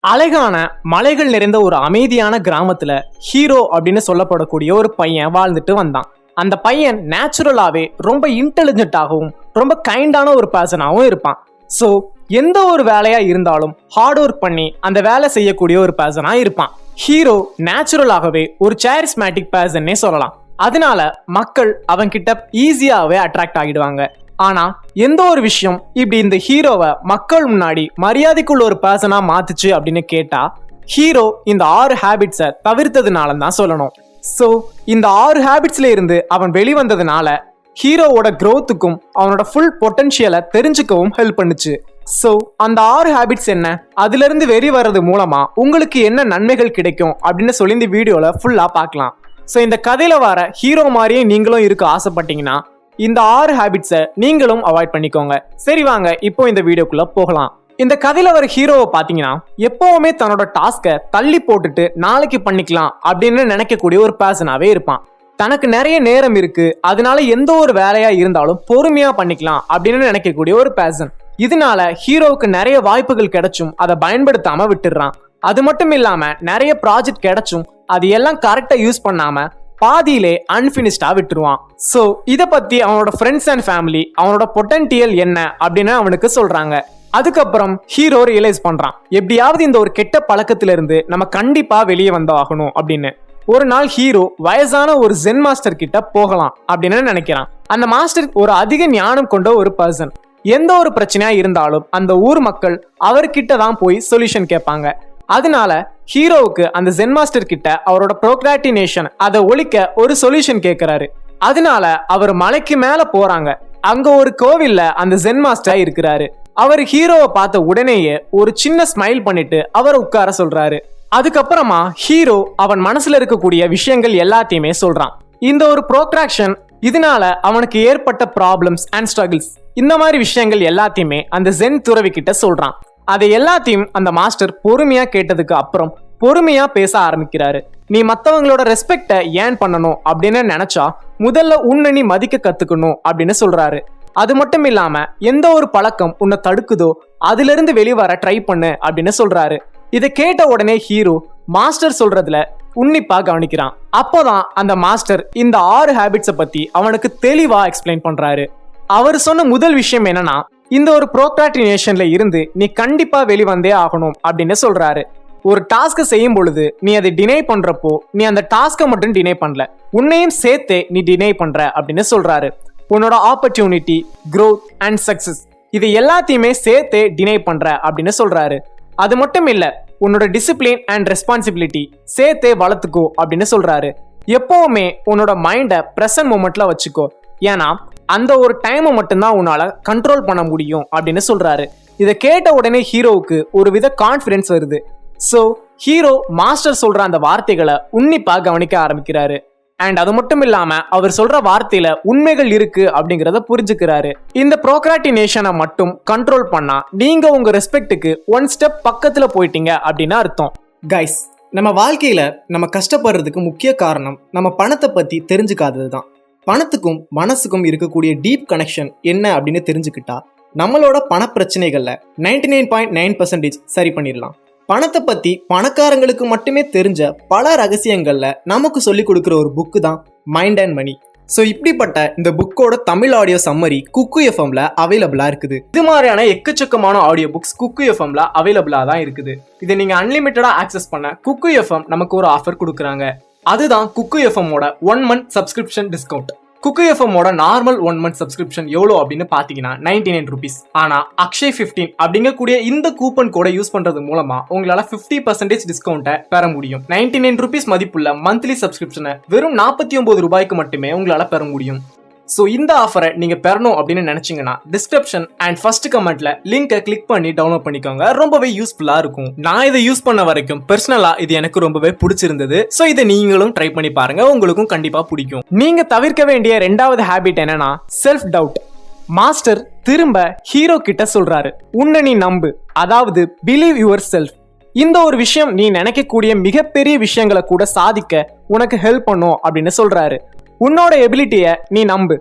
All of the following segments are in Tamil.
அழகான மலைகள் நிறைந்த ஒரு அமைதியான கிராமத்துல ஹீரோ அப்படின்னு சொல்லப்படக்கூடிய ஒரு பையன் வாழ்ந்துட்டு வந்தான். அந்த பையன் நேச்சுரலாவே ரொம்ப இன்டெலிஜென்ட்டாகவும் ரொம்ப கைண்டான ஒரு பர்சனாகவும் இருப்பான். ஸோ எந்த ஒரு வேலையா இருந்தாலும் ஹார்ட் ஒர்க் பண்ணி அந்த வேலை செய்யக்கூடிய ஒரு பர்சனா இருப்பான். ஹீரோ நேச்சுரலாகவே ஒரு சாரிஸ்மேட்டிக் பர்சன்னே சொல்லலாம். அதனால மக்கள் அவன்கிட்ட ஈஸியாவே அட்ராக்ட் ஆகிடுவாங்க. ஆனா எந்த ஒரு விஷயம் இப்படி இந்த ஹீரோவை மக்கள் முன்னாடி மரியாதைக்குள்ள ஒரு பர்சனா மாத்துச்சு அப்படின்னு கேட்டா ஹீரோ இந்த 6 ஹேபிட்ஸை தவிர்த்ததுனால தான் சொல்லணும். ஸோ இந்த 6 ஹேபிட்ஸ்ல இருந்து அவன் வெளிவந்ததுனால ஹீரோவோட growthக்கும் அவனோட ஃபுல் பொட்டன்ஷியலை தெரிஞ்சுக்கவும் ஹெல்ப் பண்ணுச்சு. ஸோ அந்த 6 ஹேபிட்ஸ் என்ன, அதுல இருந்து வெளி வர்றது மூலமா உங்களுக்கு என்ன நன்மைகள் கிடைக்கும் அப்படின்னு சொல்லி இந்த வீடியோல ஃபுல்லா பார்க்கலாம். ஸோ இந்த கதையில வர ஹீரோ மாதிரியே நீங்களும் இருக்க ஆசைப்பட்டீங்கன்னா இந்த 6 ஹேபிட்ஸை நீங்களும் அவாய்ட் பண்ணிக்கோங்க. சரி வாங்க இப்போ இந்த வீடியோக்குள்ள போகலாம். இந்த கதையில வர ஹீரோவை பாத்தீங்கன்னா எப்பவுமே தன்னோட டாஸ்கை தள்ளி போட்டுட்டு நாளைக்கு பண்ணிக்கலாம் அப்படின்னு நினைக்கக்கூடிய ஒரு பர்சனாவே இருப்பான். தனக்கு நிறைய நேரம் இருக்கு, அதனால எந்த ஒரு வேலையா இருந்தாலும் பொறுமையா பண்ணிக்கலாம் அப்படின்னு நினைக்கக்கூடிய ஒரு பர்சன். இதனால ஹீரோவுக்கு நிறைய வாய்ப்புகள் கிடைச்சும் அதை பயன்படுத்தாம விட்டுடுறான். அது மட்டும் இல்லாம நிறைய ப்ராஜெக்ட் கிடைச்சும் அது எல்லாம் கரெக்டா யூஸ் பண்ணாம பாதியிலே அன்பினிஷ்டா விட்டுருவான். சோ இத பத்தி அவனோட ஃப்ரெண்ட்ஸ் அண்ட் ஃபேமிலி அவனோட பொட்டன்ஷியல் என்ன அப்படின்னு அவனுக்கு சொல்றாங்க. அதுக்கப்புறம் ஹீரோ ரியலைஸ் பண்றான், எப்படியாவது இந்த ஒரு கெட்ட பழக்கத்துல இருந்து நம்ம கண்டிப்பா வெளியே வந்தாகணும் அப்படின்னு. ஒரு நாள் ஹீரோ வயசான ஒரு ஜென் மாஸ்டர் கிட்ட போகலாம் அப்படின்னு நினைக்கிறான். அந்த மாஸ்டர் ஒரு அதிக ஞானம் கொண்ட ஒரு பர்சன். எந்த ஒரு பிரச்சனையா இருந்தாலும் அந்த ஊர் மக்கள் அவர்கிட்ட தான் போய் சொல்யூஷன் கேட்பாங்க. அதனால ஹீரோவுக்கு அந்த ஜென் மாஸ்டர் கிட்ட அவரோட ப்ரோக்ராஸ்டினேஷன் அதை ஒழிக்க ஒரு சொல்யூஷன் கேட்கிறாரு. அதனால அவர் மலைக்கு மேல போறாங்க. அங்க ஒரு கோவில்ல அந்த ஜென் மாஸ்டர் இருக்கிறாரு. அவர் ஹீரோவை பார்த்த உடனேயே ஒரு சின்ன ஸ்மைல் பண்ணிட்டு அவரை உட்கார சொல்றாரு. அதுக்கப்புறமா ஹீரோ அவன் மனசுல இருக்கக்கூடிய விஷயங்கள் எல்லாத்தையுமே சொல்றான். இந்த ஒரு ப்ரோக்ராக்ஷன் இதனால அவனுக்கு ஏற்பட்ட ப்ராப்ளம்ஸ் அண்ட் ஸ்ட்ரகிள்ஸ் இந்த மாதிரி விஷயங்கள் எல்லாத்தையுமே அந்த ஜென் துறவி கிட்ட சொல்றான். அதை எல்லாத்தையும் அந்த மாஸ்டர் பொறுமையா கேட்டதுக்கு அப்புறம் பொறுமையா பேச ஆரம்பிக்கிறாரு. நீ மத்தவங்களோட ரெஸ்பெக்ட ஏன் பண்ணணும் அப்படின்னு நினைச்சா முதல்ல உன்னை நீ மதிக்க கத்துக்கணும் அப்படின்னு சொல்றாரு. அது மட்டும் இல்லாம எந்த ஒரு பழக்கம் உன்னை தடுக்குதோ அதுல இருந்து வெளிவர ட்ரை பண்ணு அப்படின்னு சொல்றாரு. இதை கேட்ட உடனே ஹீரோ மாஸ்டர் சொல்றதுல உன்னிப்பா கவனிக்கிறான். அப்போதான் அந்த மாஸ்டர் இந்த 6 ஹேபிட்ஸை பத்தி அவனுக்கு தெளிவா எக்ஸ்பிளைன் பண்றாரு. அவர் சொன்ன முதல் விஷயம் என்னன்னா, இந்த ஒரு ப்ரோக்ராஸ்டினேஷன்ல இருந்து நீ கண்டிப்பா வெளிவந்தே ஆகணும் அப்படின்னு சொல்றாரு. ஒரு டாஸ்கை செய்யும் பொழுது நீ அதை டினை பண்றப்போ நீ அந்த டாஸ்கை மட்டும் டினை பண்ணல, உன்னையும் சேர்த்தே நீ டினை பண்ற அப்படின்னு சொல்றாரு. உன்னோட ஆப்பர்ச்சுனிட்டி, growth அண்ட் சக்சஸ் இது எல்லாத்தையுமே சேர்த்தே டினை பண்ற அப்படின்னு சொல்றாரு. அது மட்டும் இல்ல, உன்னோட டிசிப்ளின் அண்ட் ரெஸ்பான்சிபிலிட்டி சேர்த்தே வளர்த்துக்கோ அப்படின்னு சொல்றாரு. எப்பவுமே உன்னோட மைண்டை பிரசன்ட் மூமெண்ட்ல வச்சுக்கோ, ஏன்னா அந்த ஒரு டைமை மட்டும்தான் உன்னால கண்ட்ரோல் பண்ண முடியும் அப்படின்னு சொல்றாரு. இதை கேட்ட உடனே ஹீரோவுக்கு ஒரு வித கான்ஃபிடன்ஸ் வருது. ஸோ ஹீரோ மாஸ்டர் சொல்ற அந்த வார்த்தைகளை உன்னிப்பா கவனிக்க ஆரம்பிக்கிறாரு. அண்ட் அது மட்டும் இல்லாம அவர் சொல்ற வார்த்தையில உண்மைகள் இருக்கு அப்படிங்கறத புரிஞ்சுக்கிறாரு. இந்த ப்ரோக்ராஸ்டினேஷனை மட்டும் கண்ட்ரோல் பண்ணா நீங்க உங்க ரெஸ்பெக்டுக்கு 1 ஸ்டெப் பக்கத்துல போயிட்டீங்க அப்படின்னு அர்த்தம். கைஸ், நம்ம வாழ்க்கையில நம்ம கஷ்டப்படுறதுக்கு முக்கிய காரணம் நம்ம பணத்தை பத்தி தெரிஞ்சுக்காதது தான். பணத்துக்கும் மனசுக்கும் இருக்கக்கூடிய டீப் கனெக்ஷன் என்ன அப்படின்னு தெரிஞ்சுக்கிட்டா நம்மளோட பண பிரச்சனைகள்ல 99.9% சரி பண்ணிடலாம். பணத்தை பத்தி பணக்காரங்களுக்கு மட்டுமே தெரிஞ்ச பல ரகசியங்கள்ல நமக்கு சொல்லி கொடுக்குற ஒரு புக்கு தான் மைண்ட் அண்ட் மணி. ஸோ இப்படிப்பட்ட இந்த புக்கோட தமிழ் ஆடியோ சம்மரி குக்கு எஃப்எம்ல அவைலபிளா இருக்குது. இது மாதிரியான எக்கச்சக்கமான ஆடியோ புக்ஸ் குக்கு எஃப்எம்ல அவைலபிளா தான் இருக்குது. இதை நீங்க அன்லிமிட்டடா ஆக்சஸ் பண்ண குக்கு எஃப்எம் நமக்கு ஒரு ஆஃபர் கொடுக்குறாங்க. அதுதான் குக்கு எஃப்எம்மோட 1 month சப்ஸ்கிரிப்ஷன் டிஸ்கவுண்ட். குக்கு எஃப்எம்மோட நார்மல் 1 month சப்ஸ்கிரிப்ஷன் எவ்வளோ அப்படின்னு பாத்தீங்கன்னா 99 rupees. ஆனா அக்ஷய் 15 அப்படிங்கக்கூடிய இந்த கூப்பன் கோடை யூஸ் பண்றது மூலமா உங்களால 50% டிஸ்கவுண்ட்டை பெற முடியும். 99 rupees மதிப்புள்ள மந்த்லி சப்ஸ்கிரிப்ஷனை வெறும் 49 ரூபாய்க்கு மட்டுமே உங்களால பெற முடியும். ஸோ இந்த ஆஃபரை நீங்க பெறணும் அப்படின்னு நினைச்சீங்கன்னா டிஸ்கிரிப்ஷன் அண்ட் ஃபர்ஸ்ட் கமெண்ட்ல லிங்கை கிளிக் பண்ணி டவுன்லோட் பண்ணிக்கோங்க. ரொம்பவே யூஸ்ஃபுல்லா இருக்கும். நான் இதை யூஸ் பண்ண வரைக்கும் பர்சனலா இது எனக்கு ரொம்பவே பிடிச்சிருந்தது. ஸோ இதை நீங்களும் ட்ரை பண்ணி பாருங்க, உங்களுக்கும் கண்டிப்பா பிடிக்கும். நீங்க தவிர்க்க வேண்டிய 2வது ஹேபிட் என்னன்னா செல்ஃப் டவுட். மாஸ்டர் திரும்ப ஹீரோ கிட்ட சொல்றாரு, உன்னை நீ நம்பு, அதாவது பிலீவ் யுவர் செல்ஃப். இந்த ஒரு விஷயம் நீ நினைக்கக்கூடிய மிகப்பெரிய விஷயங்களை கூட சாதிக்க உனக்கு ஹெல்ப் பண்ணும் அப்படின்னு சொல்றாரு. உன்னோட எபிலிட்டியை நீ நம்பு,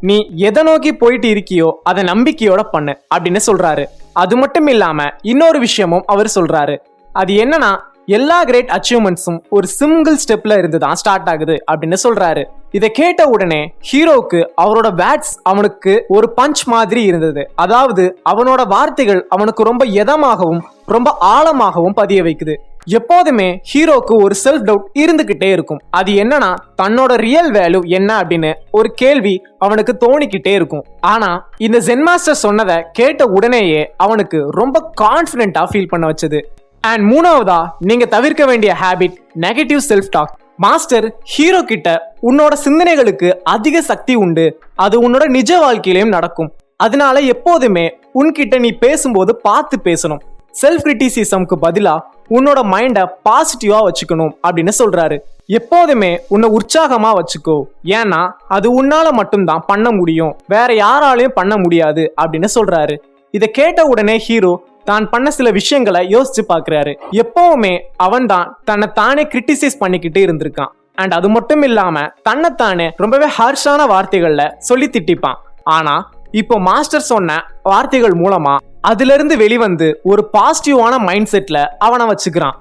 நீ எதை நோக்கி போயிட்டு இருக்கியோ அதை நம்பிக்கையோட பண்ணு அப்படின்னு சொல்றாரு. அது மட்டும் இல்லாம இன்னொரு விஷயமும் அவர் சொல்றாரு, அது என்னன்னா எல்லா கிரேட் அச்சீவ்மெண்ட்ஸும் ஒரு சிங்கிள் ஸ்டெப்ல இருந்து தான் ஸ்டார்ட் ஆகுது அப்படின்னு சொல்றாரு. இதை கேட்ட உடனே ஹீரோவுக்கு அவரோட வேர்ட்ஸ் அவனுக்கு ஒரு பஞ்ச் மாதிரி இருந்தது. அதாவது அவனோட வார்த்தைகள் அவனுக்கு ரொம்ப எதமாகவும் ரொம்ப ஆழமாகவும் பதிய வைக்குது. எப்போதுமே ஹீரோக்கு ஒரு செல்ஃப் டவுட் இருந்துகிட்டே இருக்கும். அது என்னன்னா தன்னோட ரியல் வேல்யூ என்ன அப்படின்னு ஒரு கேள்வி அவனுக்கு தோணிக்கிட்டே இருக்கும். ஆனா இந்த ஜென் மாஸ்டர் சொன்னதை கேட்ட உடனேயே அவனுக்கு ரொம்ப கான்பிடென்டா ஃபீல் பண்ண வச்சது. அண்ட் மூணாவதா நீங்க தவிர்க்க வேண்டிய habit negative self talk. Master hero கிட்ட உன்னோட சிந்தனைகளுக்கு அதிக சக்தி உண்டு, அது உன்னோட நிஜ வாழ்க்கையிலும் நடக்கும், அதனால எப்போதுமே உன்கிட்ட நீ பேசும்போது பார்த்து பேசணும், செல்ஃப் கிரிட்டிசிசம்க்கு பதிலா உன்னோட மைண்டை பாசிட்டிவா வச்சுக்கணும் அப்படின்னு சொல்றாரு. எப்போதுமே உன்னை உற்சாகமா வச்சுக்கோ, ஏன்னா அது உன்னால மட்டும்தான் பண்ண முடியும், வேற யாராலையும் பண்ண முடியாது அப்படின்னு சொல்றாரு. இதை கேட்ட உடனே ஹீரோ தான் பண்ண சில விஷயங்களை யோசிச்சு பாக்குறாரு. எப்பவுமே அவன் தான் தன்னை தானே கிரிட்டிசைஸ் பண்ணிக்கிட்டு இருந்திருக்கான். அண்ட் அது மட்டும் இல்லாம தன்னைத்தானே ரொம்பவே ஹார்ஷான வார்த்தைகள்ல சொல்லி திட்டிப்பான். ஆனா இப்போ மாஸ்டர் சொன்ன வார்த்தைகள் மூலமா அதுல இருந்து வெளிவந்து ஒரு பாசிட்டிவான மைண்ட் செட்ல அவனை வச்சுக்கிறான்.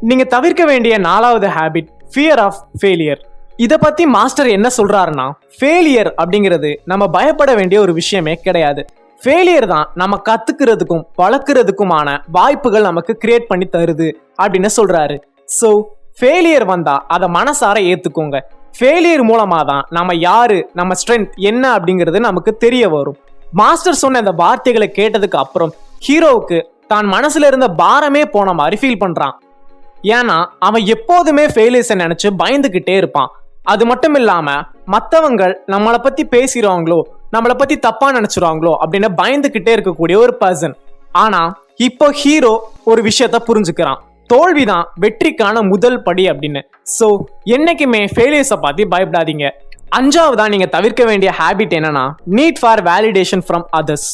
நீங்க தவிர்க்க வேண்டிய 4வது ஹேபிட் ஃபியர் ஆஃப் ஃபெயிலியர். இத பத்தி மாஸ்டர் என்ன சொல்றாருன்னா, ஃபெயிலியர் அப்படிங்கிறது நம்ம பயப்பட வேண்டிய ஒரு விஷயமே கிடையாது. ஃபெயிலியர் தான் நம்ம கத்துக்கிறதுக்கும் வளர்க்கறதுக்குமான வாய்ப்புகள் நமக்கு கிரியேட் பண்ணி தருது அப்படின்னு சொல்றாரு. ஸோ ஃபெயிலியர் வந்தா அதை மனசார ஏத்துக்கோங்க. ஃபெயிலியர் மூலமா தான் நம்ம யாரு, நம்ம ஸ்ட்ரென்த் என்ன அப்படிங்கிறது நமக்கு தெரிய வரும். மாஸ்டர் சொன்ன இந்த வார்த்தைகளை கேட்டதுக்கு அப்புறம் ஹீரோவுக்கு தான் மனசுல இருந்த பாரமே போன மாதிரி ஃபீல் பண்றான். ஏன்னா அவன் எப்போதுமே ஃபெயிலியர்ஸை நினைச்சு பயந்துகிட்டே இருப்பான். அது மட்டும் இல்லாம மற்றவங்க நம்மளை பத்தி பேசுறாங்களோ, நம்மளை பத்தி தப்பா நினைச்சிருவாங்களோ அப்படின்னு பயந்துகிட்டே இருக்கக்கூடிய ஒரு பர்சன். ஆனா இப்போ ஹீரோ ஒரு விஷயத்த புரிஞ்சுக்கிறான், தோல்விதான் வெற்றிக்கான முதல் படி அப்படின்னு. ஸோ என்னைக்குமே ஃபெயிலியர்ஸை பத்தி பயப்படாதீங்க. 5வதா நீங்க தவிர்க்க வேண்டிய ஹேபிட் என்னன்னா, need for validation from others.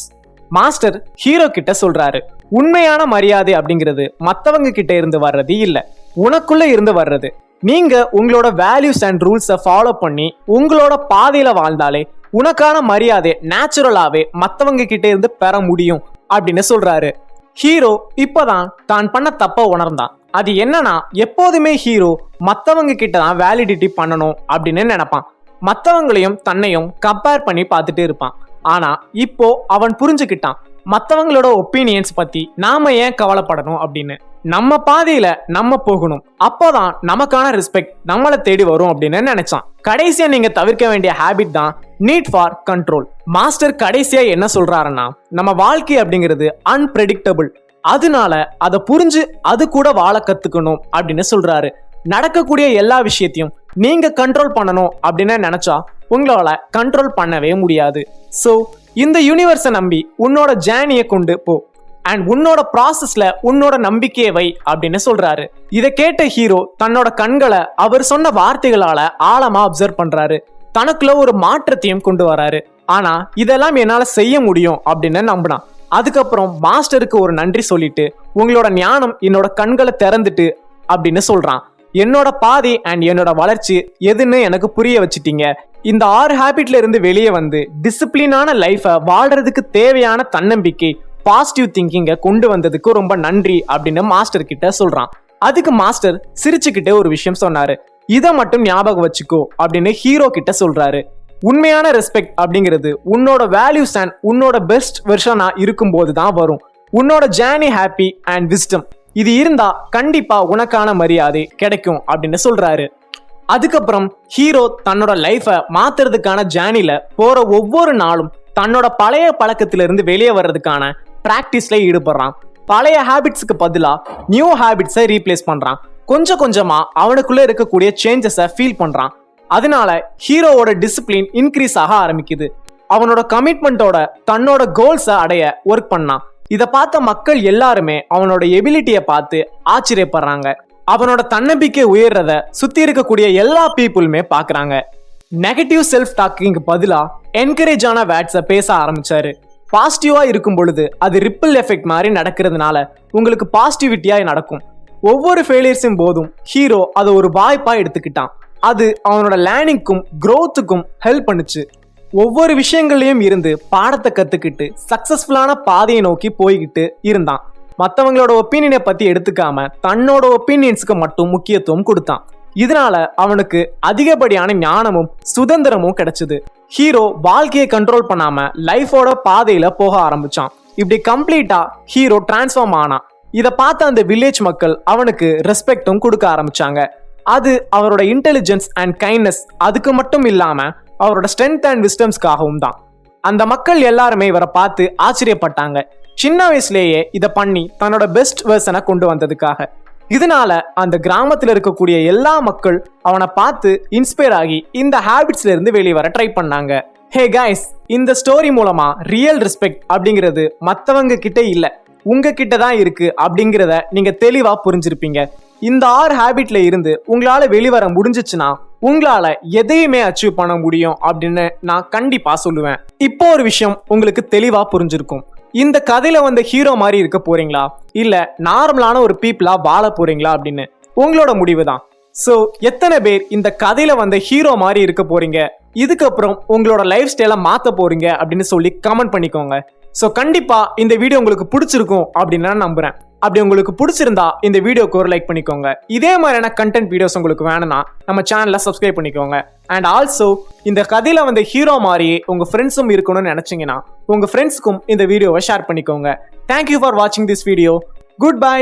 Master hero கிட்ட சொல்றாரு, உண்மையான மரியாதை அப்படிங்கிறது மற்றவங்க கிட்ட இருந்து வர்றது இல்ல, உனக்குள்ள இருந்து வர்றது. நீங்க உங்களோட வேல்யூஸ் அண்ட் ரூல்ஸை ஃபாலோ பண்ணி உங்களோட பாதையில வாழ்ந்தாலே உனக்கான மரியாதை நேச்சுரலாவே மற்றவங்க கிட்ட இருந்து பெற முடியும் அப்படின்னு சொல்றாரு. ஹீரோ இப்பதான் தான் பண்ண தப்ப உணர்ந்தான். அது என்னன்னா, எப்போதுமே ஹீரோ மற்றவங்க கிட்ட தான் வேலிடிட்டி பண்ணணும் அப்படின்னு நினைப்பான். மற்றவங்களையும் தன்னையும் கம்பேர் பண்ணி பார்த்துட்டு இருப்பான். ஆனா இப்போ அவன் புரிஞ்சுக்கிட்டான், மற்றவங்களோட ஒப்பீனியன்ஸ் பத்தி நாம ஏன் கவலைப்படணும் அப்படின்னு. நம்ம பாதையில நம்ம போகணும், அப்போதான் நமக்கான ரெஸ்பெக்ட் நம்மளை தேடி வரும் அப்படின்னு நினைச்சான். கடைசியா நீங்க தவிர்க்க வேண்டிய ஹேபிட் தான் நீட் ஃபார் கண்ட்ரோல். மாஸ்டர் கடைசியா என்ன சொல்றாருன்னா, நம்ம வாழ்க்கை அப்படிங்கிறது அன்பிரெடிக்டபிள், அதனால அதை புரிஞ்சு அது கூட வாழ கத்துக்கணும் அப்படின்னு சொல்றாரு. நடக்கக்கூடிய எல்லா விஷயத்தையும் நீங்க கண்ட்ரோல் பண்ணணும் அப்படின்னு நினைச்சா உங்களால கண்ட்ரோல் பண்ணவே முடியாது. ஸோ இந்த யூனிவர்ஸை நம்பி உன்னோட ஜேர்னியை கொண்டு போ அண்ட் உன்னோட ப்ராசஸ்ல உன்னோட நம்பிக்கையை வை அப்படின்னு சொல்றாரு. இதை கேட்ட ஹீரோ தன்னோட கண்களை அவர் சொன்ன வார்த்தைகளால ஆழமா அப்சர்வ் பண்றாரு. தனக்குள்ள ஒரு மாற்றத்தையும் கொண்டு வராரு. ஆனா இதெல்லாம் என்னால செய்ய முடியும் அப்படின்னு நம்பினான். அதுக்கப்புறம் மாஸ்டருக்கு ஒரு நன்றி சொல்லிட்டு, உங்களோட ஞானம் என்னோட கண்களை திறந்துட்டு அப்படின்னு சொல்றான். என்னோட பாதை அண்ட் என்னோட வளர்ச்சி எதுன்னு எனக்கு புரிய வச்சுட்டீங்க. இந்த 6 ஹேபிட்ல இருந்து வெளியே வந்து டிசிப்ளினான லைஃபை வாழ்றதுக்கு தேவையான தன்னம்பிக்கை, பாசிட்டிவ் திங்கிங்கை கொண்டு வந்ததுக்கு ரொம்ப நன்றி அப்படின்னு மாஸ்டர் கிட்ட சொல்றான். அதுக்கு மாஸ்டர் சிரிச்சுக்கிட்டே ஒரு விஷயம் சொன்னாரு, இதை மட்டும் ஞாபகம் வச்சுக்கோ அப்படின்னு ஹீரோ கிட்ட சொல்றாரு. உண்மையான ரெஸ்பெக்ட் அப்படிங்கிறது உன்னோட வேல்யூஸ் அண்ட் உன்னோட பெஸ்ட் வெர்ஷனா இருக்கும்போது தான் வரும். உன்னோட ஜேர்னி, ஹாப்பி அண்ட் விஸ்டம் இது இருந்தா கண்டிப்பா உனக்கான மரியாதை கிடைக்கும் அப்படின்னு சொல்றாரு. அதுக்கப்புறம் ஹீரோ தன்னோட லைஃபை மாத்துறதுக்கான ஜேர்னில போற ஒவ்வொரு நாளும் தன்னோட பழைய பழக்கத்திலிருந்து வெளியே வர்றதுக்கான பிராக்டிஸ்ல ஈடுபடுறான். பழைய ஹேபிட்ஸுக்கு பதிலா நியூ ஹேபிட்ஸை ரீப்ளேஸ் பண்றான். கொஞ்சம் கொஞ்சமா அவனுக்குள்ள இருக்கக்கூடிய சேஞ்சஸை ஃபீல் பண்றான். அதனால ஹீரோவோட டிசிப்ளின் இன்க்ரீஸ் ஆக ஆரம்பிக்குது. அவனோட கமிட்மெண்டோட தன்னோட கோல்ஸை அடைய ஒர்க் பண்ணான். இதை பார்த்த மக்கள் எல்லாருமே அவனோட எபிலிட்டியை பார்த்து ஆச்சரியப்படுறாங்க. அவனோட தன்னம்பிக்கை உயர்றத சுத்தி இருக்கக்கூடிய எல்லா பீப்புளுமே பாக்குறாங்க. நெகட்டிவ் செல்ஃப் டாக்கிங்க்கு பதிலா என்கரேஜ் ஆன வேர்ட்ஸை பேச ஆரம்பிச்சாரு. பாசிட்டிவா இருக்கும் பொழுது அது ரிப்பிள் எஃபெக்ட் மாதிரி நடக்கிறதுனால உங்களுக்கு பாசிட்டிவிட்டியா நடக்கும். ஒவ்வொரு ஃபெயிலியர்ஸும் போதும் ஹீரோ அதை ஒரு வாய்ப்பா எடுத்துக்கிட்டான். அது அவனோட லேர்னிங்க்கும் க்ரோத்துக்கும் ஹெல்ப் பண்ணுச்சு. ஒவ்வொரு விஷயங்கள்லயும் இருந்து பாடத்தை கத்துக்கிட்டு சக்சஸ்ஃபுல்லான பாதையை நோக்கி போய்கிட்டு இருந்தான். மற்றவங்களோட ஒப்பீனியனை பத்தி எடுத்துக்காம தன்னோட ஒப்பீனியன்ஸுக்கு மட்டும் முக்கியத்துவம் கொடுத்தான். இதனால அவனுக்கு அதிகப்படியான ஞானமும் சுதந்திரமும் கிடைச்சது. ஹீரோ வாழ்க்கையை கண்ட்ரோல் பண்ணாம லைஃபோட பாதையில போக ஆரம்பிச்சான். இப்படி கம்ப்ளீட்டா ஹீரோ டிரான்ஸ்ஃபார்ம் ஆனான். இதை பார்த்த அந்த வில்லேஜ் மக்கள் அவனுக்கு ரெஸ்பெக்டும் கொடுக்க ஆரம்பிச்சாங்க. அது அவரோட இன்டெலிஜென்ஸ் அண்ட் கைண்ட்னஸ் அதுக்கு மட்டும் இல்லாம அவரோட ஸ்ட்ரென்த் அண்ட் விஸ்டம்ஸ்க்காகவும் தான். அந்த மக்கள் எல்லாருமே இவரை பார்த்து ஆச்சரியப்பட்டாங்க, சின்ன வயசுலேயே இதை பண்ணி தன்னோட பெஸ்ட் வெர்ஷனை கொண்டு வந்ததுக்காக. இதனால அந்த கிராமத்தில் இருக்கக்கூடிய எல்லா மக்கள் அவனை பார்த்து இன்ஸ்பயர் ஆகி இந்த ஹேபிட்ஸ்ல இருந்து வெளியே வர ட்ரை பண்ணாங்க. ஹே கைஸ், இந்த ஸ்டோரி மூலமா ரியல் ரெஸ்பெக்ட் அப்படிங்கிறது மற்றவங்க கிட்ட இல்ல, உங்ககிட்ட தான் இருக்கு அப்படிங்கிறத நீங்க தெளிவா புரிஞ்சிருப்பீங்க. இந்த 6 ஹேபிட்ல இருந்து உங்களால வெளிவர முடிஞ்சிச்சுன்னா உங்களால எதையுமே அச்சீவ் பண்ண முடியும் அப்படின்னு நான் கண்டிப்பா சொல்லுவேன். இப்போ ஒரு விஷயம் உங்களுக்கு தெளிவா புரிஞ்சிருக்கும். இந்த கதையில வந்த ஹீரோ மாதிரி இருக்க போறீங்களா இல்ல நார்மலான ஒரு பீப்புளா வாழ போறீங்களா அப்படின்னு உங்களோட முடிவு தான். ஸோ எத்தனை பேர் இந்த கதையில வந்த ஹீரோ மாதிரி இருக்க போறீங்க, இதுக்கப்புறம் உங்களோட லைஃப் ஸ்டைலை மாற்ற போறீங்க அப்படின்னு சொல்லி கமெண்ட் பண்ணிக்கோங்க. ஸோ கண்டிப்பா இந்த வீடியோ உங்களுக்கு பிடிச்சிருக்கும் அப்படின்னு நான் நம்புறேன். அப்படி உங்களுக்கு பிடிச்சிருந்தா இந்த வீடியோக்கு ஒரு லைக் பண்ணிக்கோங்க. இதே மாதிரியான கண்டென்ட் வீடியோஸ் உங்களுக்கு வேணும்னா நம்ம சேனலை சப்ஸ்கிரைப் பண்ணிக்கோங்க. அண்ட் ஆல்சோ இந்த கதையில வந்த ஹீரோ மாதிரியே உங்க ஃப்ரெண்ட்ஸும் இருக்கணும்னு நினைச்சீங்கன்னா உங்க ஃப்ரெண்ட்ஸ்க்கும் இந்த வீடியோவை ஷேர் பண்ணிக்கோங்க. தேங்க்யூ ஃபார் வாட்சிங் திஸ் வீடியோ. Good bye.